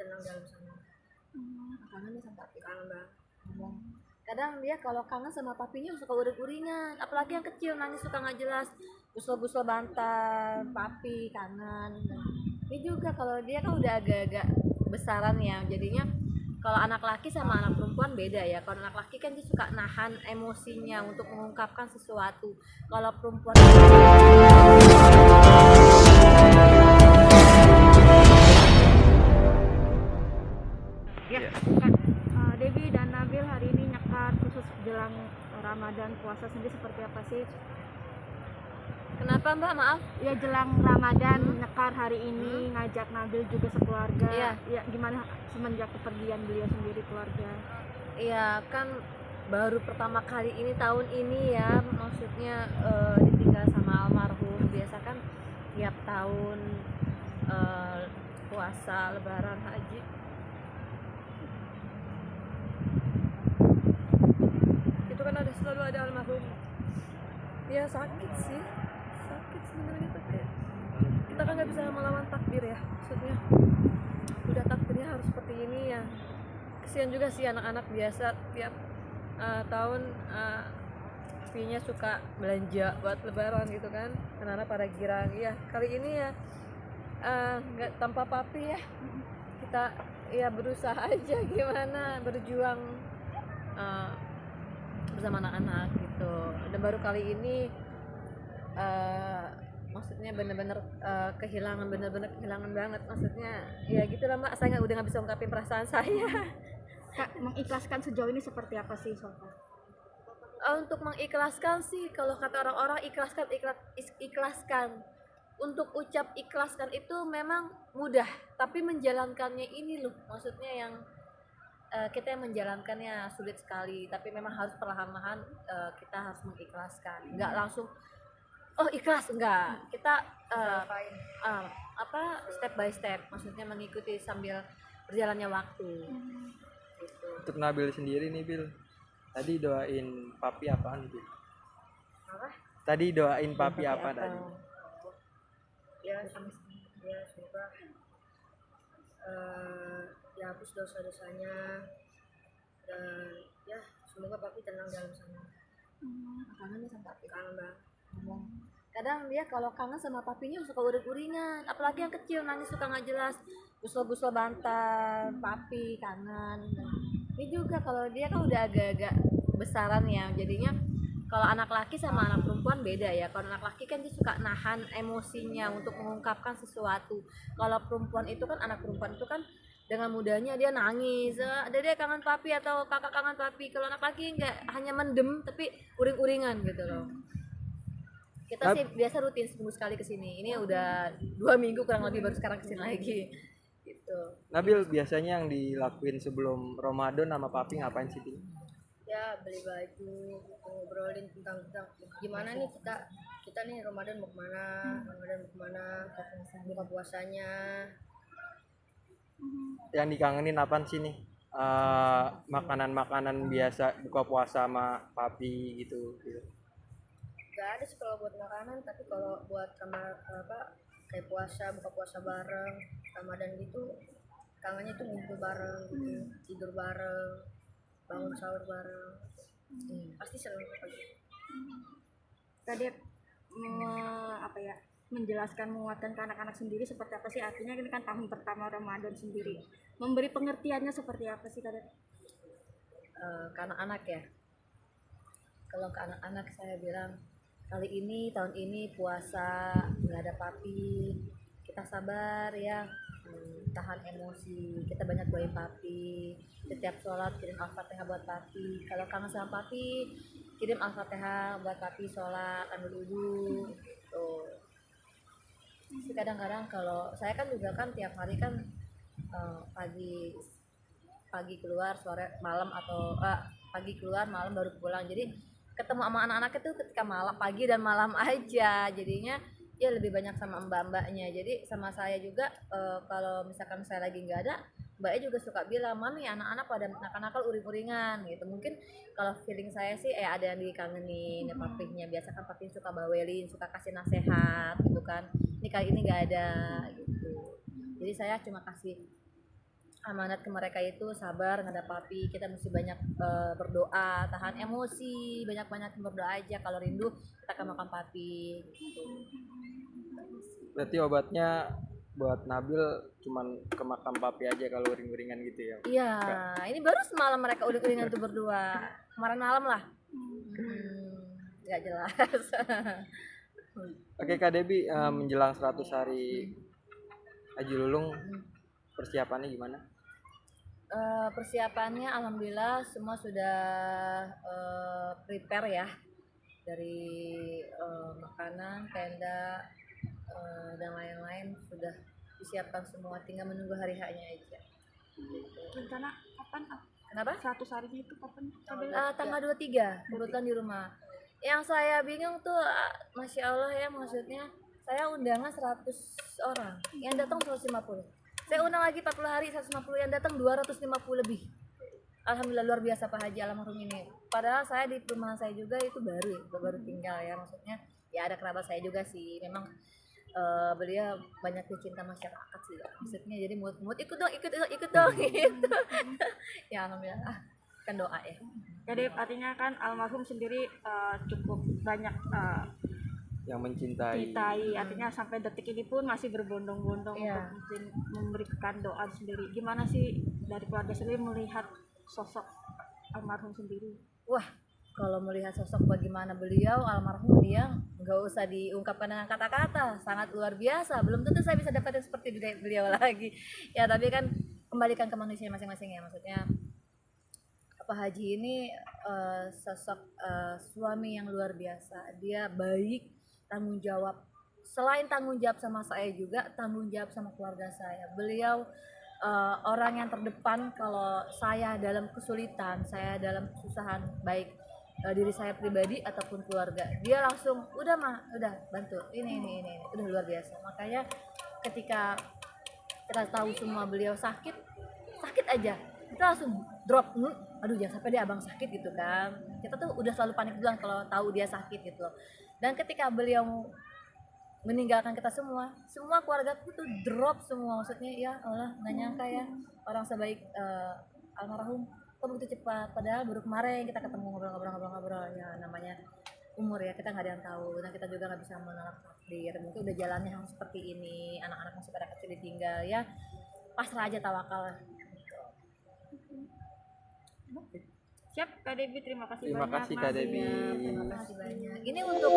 tenang dalam sana. Kangen sama papi. Kangen banget. Kadang dia kalau kangen sama papinya suka uring-uringan, apalagi yang kecil nangis suka nggak jelas, busel-busel bantal, papi kangen. Ini juga kalau dia kan udah agak-agak besaran ya, jadinya kalau anak laki sama anak perempuan beda ya. Kalau anak laki kan dia suka nahan emosinya untuk mengungkapkan sesuatu. Kalau perempuan Ya, Devi dan Nabil hari ini nyekar khusus jelang Ramadan, puasa sendiri seperti apa sih? kenapa Mbak, maaf? Ya jelang Ramadan nyekar hari ini ngajak Nabil juga sekeluarga. Iya. Ya gimana semenjak kepergian beliau sendiri keluarga? Iya kan baru pertama kali ini tahun ini ya, maksudnya ditinggal sama almarhum. Biasa kan tiap tahun puasa, lebaran, haji itu kan selalu ada almarhum. Ya sakit sih, sakit sebenarnya, tapi kita kan nggak bisa melawan takdir ya, maksudnya udah takdirnya harus seperti ini ya. Kesian juga sih anak-anak, biasa tiap tahun papinya suka belanja buat lebaran gitu kan, anak-anak pada girang. Ya kali ini ya nggak tanpa papi ya, kita ya berusaha aja gimana berjuang bersama anak-anak gitu. Dan baru kali ini maksudnya bener-bener kehilangan, bener-bener kehilangan banget, maksudnya ya gitu lah Mbak, saya udah nggak bisa ungkapin perasaan saya. Kak, mengikhlaskan sejauh ini seperti apa sih Sofa? Untuk mengikhlaskan sih, kalau kata orang-orang ikhlaskan. Untuk ucap ikhlaskan itu memang mudah, tapi menjalankannya ini loh, maksudnya yang kita yang menjalankannya sulit sekali. Tapi memang harus perlahan-lahan kita harus mengikhlaskan, nggak langsung oh ikhlas, enggak. Kita step by step, maksudnya mengikuti sambil berjalannya waktu gitu. Untuk Nabil sendiri nih Bil, tadi doain papi apaan Bil? Apa? Tadi doain papi apa Apa? tadi? Ya semoga dihapus dosa-dosanya, dan ya semoga papi tenang dalam sana. Kangen sama papi. Kangen banget. Kadang dia kalau kangen sama papinya suka uring-uringan, apalagi yang kecil nangis suka nggak jelas, busel-busel bantal, papi kangen. Ini juga kalau dia kan udah agak-agak besaran ya, jadinya kalau anak laki sama anak perempuan beda ya. Kalau anak laki kan dia suka nahan emosinya untuk mengungkapkan sesuatu. Kalau perempuan itu kan, anak perempuan itu kan dengan mudahnya dia nangis, dia kangen papi atau kakak kangen papi. Kalau anak laki nggak, hanya mendem tapi uring-uringan gitu loh. Kita sih biasa rutin seminggu sekali kesini. Ini udah 2 minggu kurang lebih, baru sekarang kesini lagi gitu. Nabil, biasanya yang dilakuin sebelum Ramadan sama papi ngapain sih Bil? Ya beli baju, ngobrolin tentang gimana nih kita nih Ramadan mau kemana, buka puasanya. Yang dikangenin apaan sih nih? Makanan-makanan biasa buka puasa sama papi gitu. Gak ada sih kalau buat makanan, tapi kalau buat sama kayak buka puasa bareng, Ramadan gitu, kangennya tuh ngumpul bareng gitu, tidur bareng, bangun sahur bareng. Pasti seneng pagi. Tadi menjelaskan, menguatkan ke anak-anak sendiri seperti apa sih artinya, ini kan tahun pertama Ramadan sendiri, memberi pengertiannya seperti apa sih Kak? Ke anak-anak ya, kalau ke anak-anak saya bilang kali ini, tahun ini puasa nggak ada papi, kita sabar ya, tahan emosi, kita banyak doain papi, setiap sholat kirim al-fatihah buat papi. Kalau kangen sama papi, kirim al-fatihah buat papi, sholat ambil wudu tuh. Kadang-kadang kalau saya kan juga kan tiap hari kan pagi keluar, sore malam, atau pagi keluar malam baru pulang, jadi ketemu sama anak-anak itu ketika malam, pagi dan malam aja, jadinya ya lebih banyak sama mbak-mbaknya. Jadi sama saya juga kalau misalkan saya lagi nggak ada, mbaknya juga suka bilang, mami anak-anak pada nakal-nakal uring-uringan gitu. Mungkin kalau feeling saya sih ada yang dikangenin ya papinya. Biasa kan papi suka bawelin, suka kasih nasihat gitu kan, ini kali ini nggak ada gitu. Jadi saya cuma kasih amanat ke mereka itu sabar nggak ada papi, kita mesti banyak berdoa, tahan emosi, banyak-banyak berdoa aja, kalau rindu kita akan makan papi gitu. Berarti obatnya buat Nabil cuman ke makam papi aja kalau uring-uringan gitu ya? Iya, ini baru semalam mereka udah uringan tuh berdua, kemarin malam lah. Nggak jelas. Oke Kak Debi, menjelang 100 hari Haji Lulung, persiapannya gimana? Persiapannya alhamdulillah semua sudah prepare ya, dari makanan, tenda, dan lain-lain sudah disiapkan semua, tinggal menunggu hari H-nya aja. Rencana kapan? Kenapa? 100 harinya itu kapan? Tanggal 23 kebetulan di rumah. Yang saya bingung tuh, Masya Allah ya, maksudnya saya undangan 100 orang, yang datang 150. Saya undang lagi 40 hari 150, yang datang 250 lebih. Alhamdulillah luar biasa Pak Haji almarhum ini. Padahal saya di perumahan saya juga itu baru tinggal ya, maksudnya ya ada kerabat saya juga sih. Memang beliau banyak dicinta masyarakat sih ya. Maksudnya jadi mood ikut dong gitu. Ya alhamdulillah, kan doa ya. Jadi artinya kan almarhum sendiri cukup banyak Yang mencintai. artinya sampai detik ini pun masih berbondong-bondong Iya. untuk memberikan doa sendiri. Gimana sih dari keluarga sendiri melihat sosok almarhum sendiri? Wah, kalau melihat sosok bagaimana beliau almarhum, dia nggak usah diungkapkan dengan kata-kata, sangat luar biasa. Belum tentu saya bisa dapatin seperti beliau lagi. Ya tapi kan kembalikan ke manusia masing-masing ya, maksudnya Pak Haji ini sosok suami yang luar biasa. Dia baik, tanggung jawab. Selain tanggung jawab sama saya juga tanggung jawab sama keluarga saya. Beliau orang yang terdepan kalau saya dalam kesulitan, saya dalam kesusahan, baik diri saya pribadi ataupun keluarga, dia langsung udah bantu ini udah luar biasa. Makanya ketika kita tahu semua beliau sakit aja kita langsung drop, aduh jangan sampai dia abang sakit gitu kan. Kita tuh udah selalu panik duluan kalau tahu dia sakit gitu. Dan ketika beliau meninggalkan kita semua keluarga tuh drop semua, maksudnya ya Allah nggak nyangka ya orang sebaik almarhum kok begitu cepat, padahal baru kemarin kita ketemu ngobrol ya, namanya umur ya, kita nggak ada yang tahu, dan kita juga nggak bisa menolak takdir. Mungkin udah jalannya yang seperti ini, anak-anak masih pada kecil ditinggal ya, pasrah aja, tawakal. Siap Kak Debi, terima kasih Terima banyak. kasih Kak Mas. Debi. Terima kasih banyak. Ini untuk